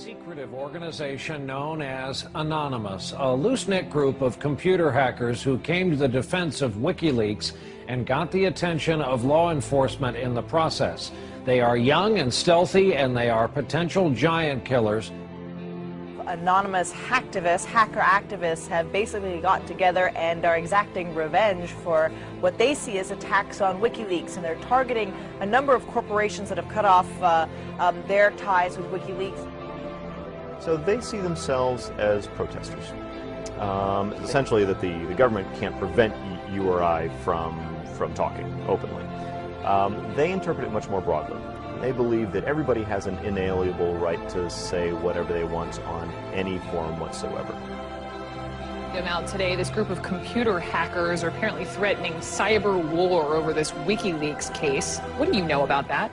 secretive organization known as Anonymous, a loose-knit group of computer hackers who came to the defense of WikiLeaks and got the attention of law enforcement in the process. They are young and stealthy, and they are potential giant killers. Anonymous hacker activists have basically got together and are exacting revenge for what they see as attacks on WikiLeaks, and they're targeting a number of corporations that have cut off their ties with WikiLeaks. So they see themselves as protesters. Essentially that the government can't prevent you or I from talking openly. They interpret it much more broadly. They believe that everybody has an inalienable right to say whatever they want on any forum whatsoever. Now today, this group of computer hackers are apparently threatening cyber war over this WikiLeaks case. What do you know about that?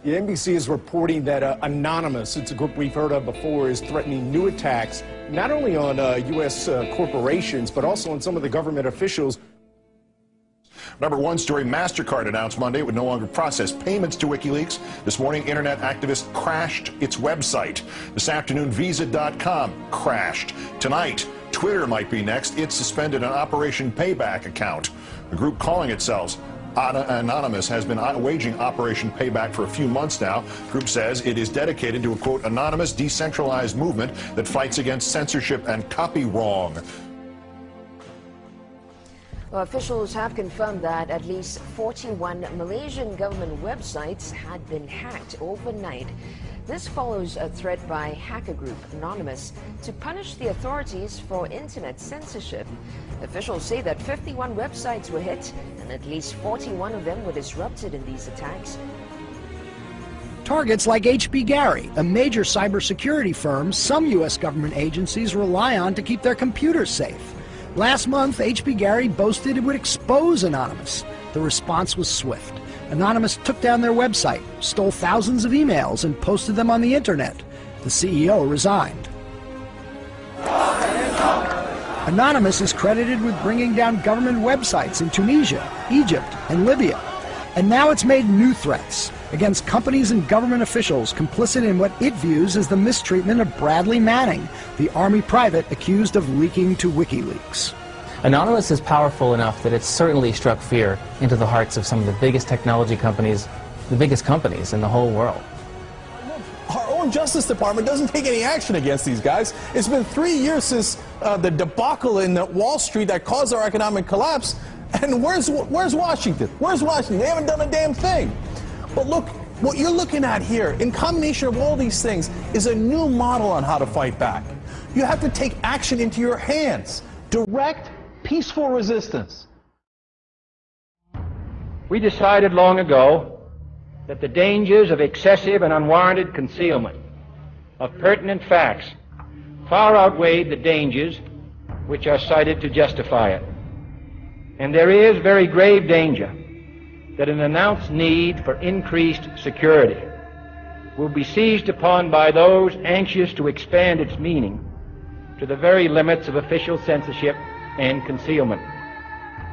The NBC is reporting that Anonymous, it's a group we've heard of before, is threatening new attacks not only on U.S. corporations, but also on some of the government officials. Number one story, MasterCard announced Monday it would no longer process payments to WikiLeaks. This morning, internet activists crashed its website. This afternoon, Visa.com crashed. Tonight, Twitter might be next. It suspended an Operation Payback account. The group calling itself Anonymous has been waging Operation Payback for a few months now. The group says it is dedicated to a, quote, anonymous, decentralized movement that fights against censorship and copy wrong. Well, officials have confirmed that at least 41 Malaysian government websites had been hacked overnight. This follows a threat by hacker group Anonymous to punish the authorities for internet censorship. Officials say that 51 websites were hit and at least 41 of them were disrupted in these attacks. Targets like H.B. Gary, a major cybersecurity firm some U.S. government agencies rely on to keep their computers safe. Last month, H.B. Gary boasted it would expose Anonymous. The response was swift. Anonymous took down their website, stole thousands of emails, and posted them on the internet. The CEO resigned. Anonymous is credited with bringing down government websites in Tunisia, Egypt, and Libya. And now it's made new threats against companies and government officials complicit in what it views as the mistreatment of Bradley Manning, the Army private accused of leaking to WikiLeaks. Anonymous is powerful enough that it's certainly struck fear into the hearts of some of the biggest technology companies, the biggest companies in the whole world. Our own Justice Department doesn't take any action against these guys. It's been 3 years since the debacle in Wall Street that caused our economic collapse. And where's Washington? Where's Washington? They haven't done a damn thing. But look, what you're looking at here, in combination of all these things, is a new model on how to fight back. You have to take action into your hands. Direct, peaceful resistance. We decided long ago that the dangers of excessive and unwarranted concealment of pertinent facts far outweighed the dangers which are cited to justify it. And there is very grave danger that an announced need for increased security will be seized upon by those anxious to expand its meaning to the very limits of official censorship and concealment.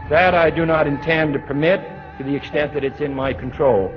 That I do not intend to permit to the extent that it's in my control.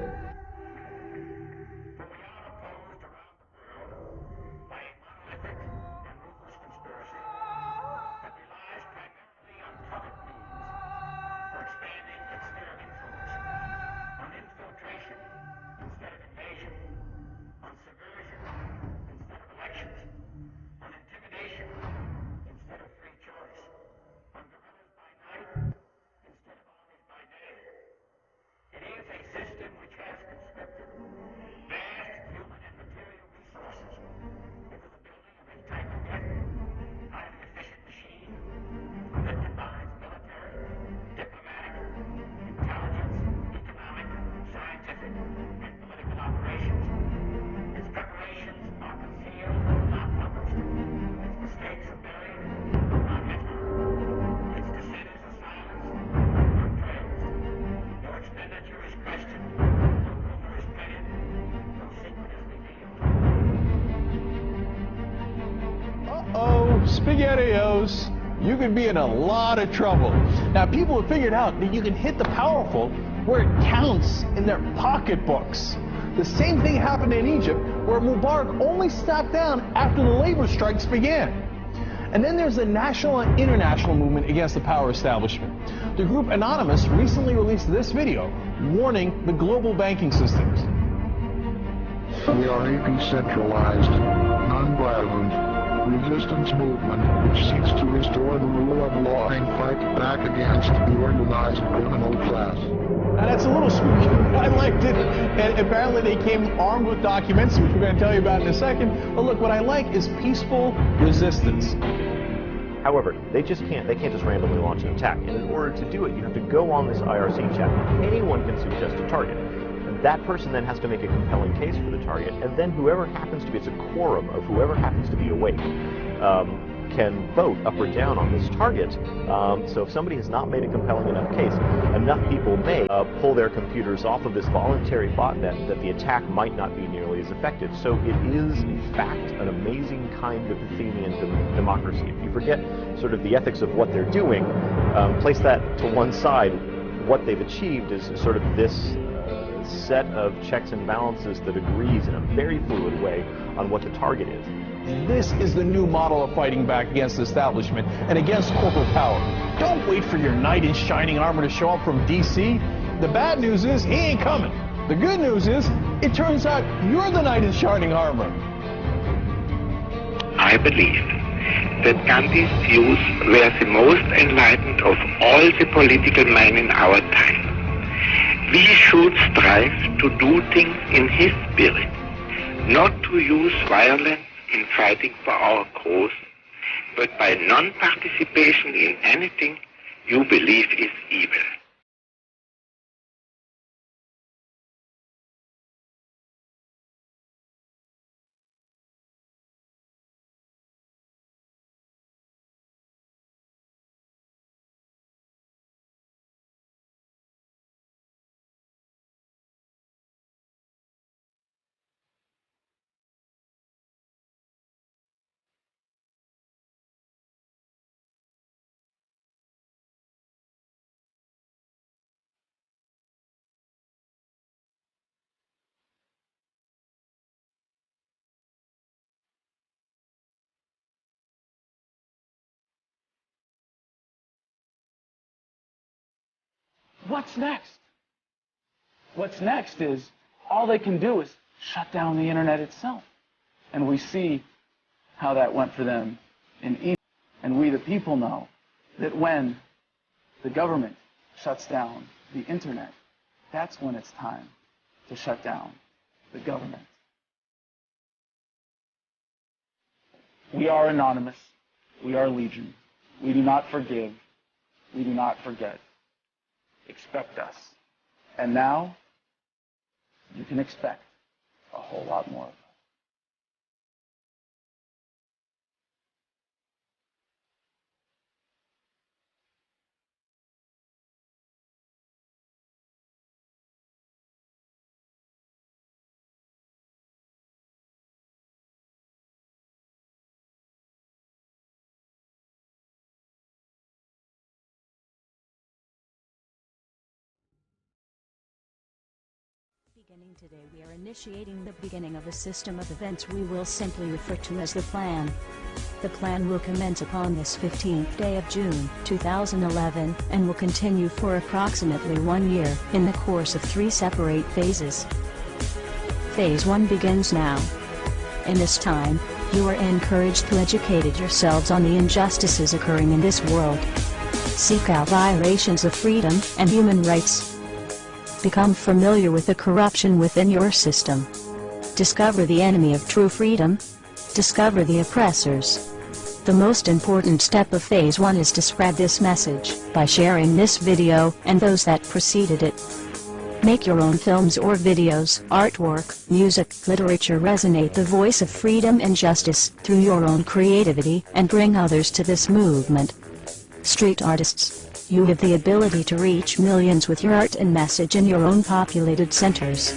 SpaghettiOs, you could be in a lot of trouble. Now, people have figured out that you can hit the powerful where it counts in their pocketbooks. The same thing happened in Egypt, where Mubarak only sat down after the labor strikes began. And then there's the national and international movement against the power establishment. The group Anonymous recently released this video warning the global banking systems. We are a decentralized, non-violent resistance movement which seeks to restore the rule of law and fight back against the organized criminal class. Now that's a little spooky. I liked it. And apparently they came armed with documents, which we're going to tell you about in a second. But look, what I like is peaceful resistance. However, they can't just randomly launch an attack. And in order to do it, you have to go on this IRC chat. Anyone can suggest a target. And that person then has to make a compelling case for the target. And then whoever happens to be, it's a quorum of whoever happens to be awake, can vote up or down on this target. So if somebody has not made a compelling enough case, enough people may pull their computers off of this voluntary botnet that the attack might not be nearly as effective. So it is, in fact, an amazing kind of Athenian democracy. If you forget sort of the ethics of what they're doing, place that to one side, what they've achieved is sort of this set of checks and balances that agrees in a very fluid way on what the target is. This is the new model of fighting back against the establishment and against corporate power. Don't wait for your knight in shining armor to show up from D.C. The bad news is he ain't coming. The good news is it turns out you're the knight in shining armor. I believe that Gandhi's views were the most enlightened of all the political men in our time. We should strive to do things in his spirit, not to use violence in fighting for our cause, but by non-participation in anything you believe is evil. What's next? What's next is all they can do is shut down the internet itself. And we see how that went for them in Egypt. And we, the people, know that when the government shuts down the internet, that's when it's time to shut down the government. We are Anonymous. We are Legion. We do not forgive. We do not forget. Expect us. And now, you can expect a whole lot more of us. Beginning today, we are initiating the beginning of a system of events we will simply refer to as the Plan. The Plan will commence upon this 15th day of June, 2011, and will continue for approximately 1 year, in the course of 3 separate phases. Phase 1 begins now. In this time, you are encouraged to educate yourselves on the injustices occurring in this world. Seek out violations of freedom and human rights. Become familiar with the corruption within your system. Discover the enemy of true freedom. Discover the oppressors. The most important step of Phase 1 is to spread this message by sharing this video and those that preceded it. Make your own films or videos, artwork, music, literature resonate the voice of freedom and justice through your own creativity and bring others to this movement. Street artists, you have the ability to reach millions with your art and message in your own populated centers.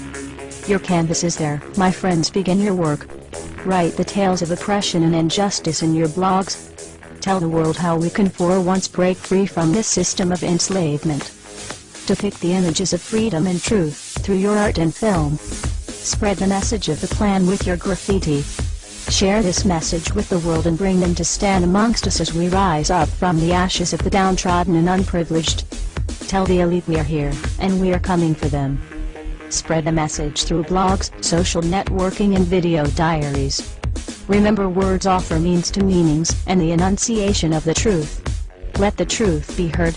Your canvas is there, my friends. Begin your work. Write the tales of oppression and injustice in your blogs. Tell the world how we can for once break free from this system of enslavement. Depict the images of freedom and truth through your art and film. Spread the message of the plan with your graffiti. Share this message with the world and bring them to stand amongst us as we rise up from the ashes of the downtrodden and unprivileged. Tell the elite we are here, and we are coming for them. Spread the message through blogs, social networking and video diaries. Remember, words offer means to meanings and the enunciation of the truth. Let the truth be heard.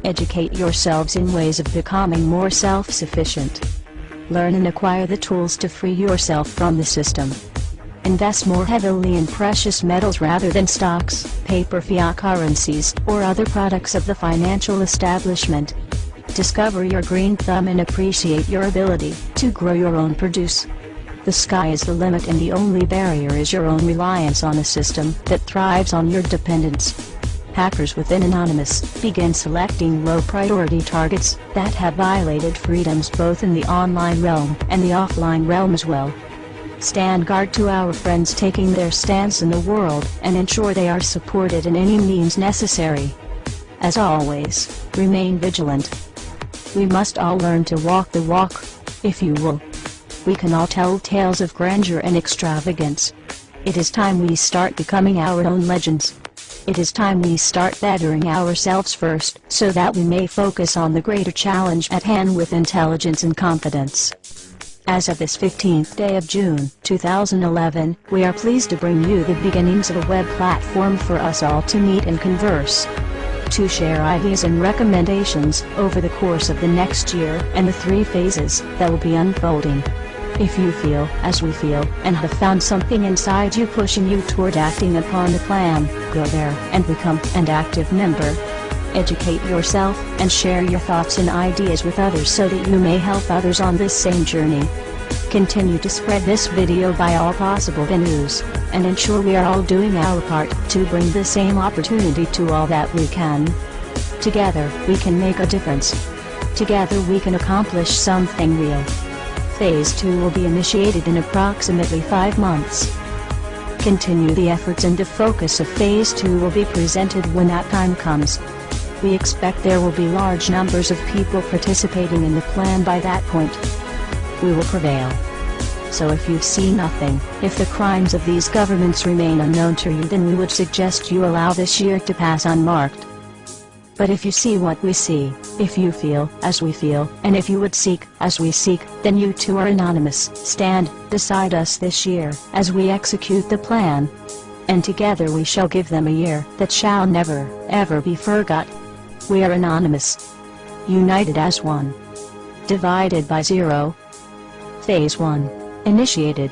Educate yourselves in ways of becoming more self-sufficient. Learn and acquire the tools to free yourself from the system. Invest more heavily in precious metals rather than stocks, paper fiat currencies, or other products of the financial establishment. Discover your green thumb and appreciate your ability to grow your own produce. The sky is the limit, and the only barrier is your own reliance on a system that thrives on your dependence. Hackers within Anonymous begin selecting low-priority targets that have violated freedoms both in the online realm and the offline realm as well. Stand guard to our friends taking their stance in the world and ensure they are supported in any means necessary. As always, remain vigilant. We must all learn to walk the walk, if you will. We can all tell tales of grandeur and extravagance. It is time we start becoming our own legends. It is time we start bettering ourselves first, so that we may focus on the greater challenge at hand with intelligence and confidence. As of this 15th day of June, 2011, we are pleased to bring you the beginnings of a web platform for us all to meet and converse. To share ideas and recommendations over the course of the next year and the 3 phases that will be unfolding. If you feel as we feel and have found something inside you pushing you toward acting upon the plan, go there and become an active member. Educate yourself and share your thoughts and ideas with others so that you may help others on this same journey. Continue to spread this video by all possible venues, and ensure we are all doing our part to bring the same opportunity to all that we can. Together, we can make a difference. Together we can accomplish something real. Phase 2 will be initiated in approximately 5 months. Continue the efforts, and the focus of Phase 2 will be presented when that time comes. We expect there will be large numbers of people participating in the plan by that point. We will prevail. So if you see nothing, if the crimes of these governments remain unknown to you, then we would suggest you allow this year to pass unmarked. But if you see what we see, if you feel as we feel, and if you would seek as we seek, then you too are anonymous. Stand beside us this year as we execute the plan. And together we shall give them a year that shall never, ever be forgot. We are anonymous. United as one. Divided by 0. Phase 1. Initiated.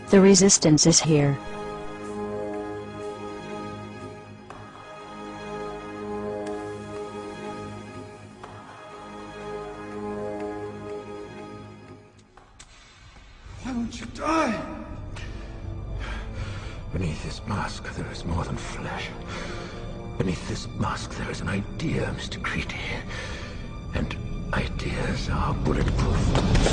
The resistance is here. Why won't you die? Beneath this mask there is more than flesh. Beneath this mask there is an idea, Mr. Creedy. And ideas are bulletproof.